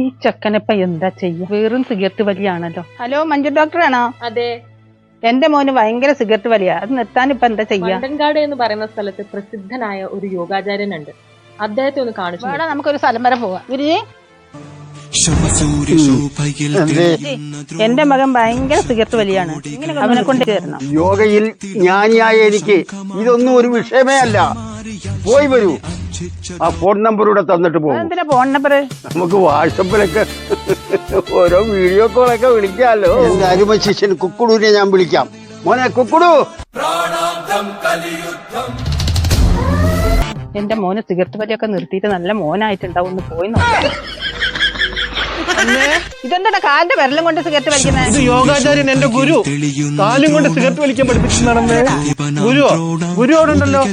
ഈ ചെക്കനിപ്പ എന്താ ചെയ്യ? വെറും സിഗരറ്റ് വലിയാണല്ലോ. ഹലോ, മഞ്ജു ഡോക്ടറാണോ? അതെ. എന്റെ മോന് ഭയങ്കര സിഗരറ്റ് വലിയ. അത് നിർത്താൻ ഇപ്പൊ എന്താ ചെയ്യാ? മണ്ടൻകാട് എന്ന് പറയുന്ന സ്ഥലത്ത് പ്രസിദ്ധനായ ഒരു യോഗാചാര്യനുണ്ട്. അദ്ദേഹത്തെ ഒന്ന് കാണിച്ചു. വേണം, നമുക്കൊരു സ്ഥലം വരെ പോവാം. ഗുരുജി, എന്റെ മകൻ ഭയങ്കര സിഗരറ്റ് വലിയാണ്. അവനെ കൊണ്ട് ചേരണം. യോഗയിൽ ജ്ഞാനിയായ എനിക്ക് ഇതൊന്നും ഒരു വിഷയമേ അല്ല. പോയി വരൂ. ആ ഫോൺ നമ്പർ ഇവിടെ തന്നിട്ട് പോകും. എന്തിനാ ഫോൺ നമ്പർ? നമുക്ക് വാട്സപ്പിലൊക്കെ ഓരോ വീഡിയോ കോളൊക്കെ വിളിക്കാമല്ലോ. എന്റെ അരുമ ശിഷ്യൻ കുക്കുടൂരിനെ ഞാൻ വിളിക്കാം. മോനെ കുക്കുടു. എന്റെ മോന് സിഗരറ്റ് വലിയൊക്കെ നിർത്തിയിട്ട് നല്ല മോനായിട്ടുണ്ടാവും. ഒന്ന് പോയി നോക്കാം. ഇതെന്താ കാലിന്റെ വിരലും കൊണ്ട് സിഗരറ്റ് വലിക്കുന്നത്? ഇത് യോഗാചാര്യൻ എന്റെ ഗുരു കാലും കൊണ്ട് സിഗരറ്റ് വലിക്കാൻ പഠിപ്പിക്കുന്നതാണെന്ന്. ഗുരു അവിടെ ഉണ്ടല്ലോ.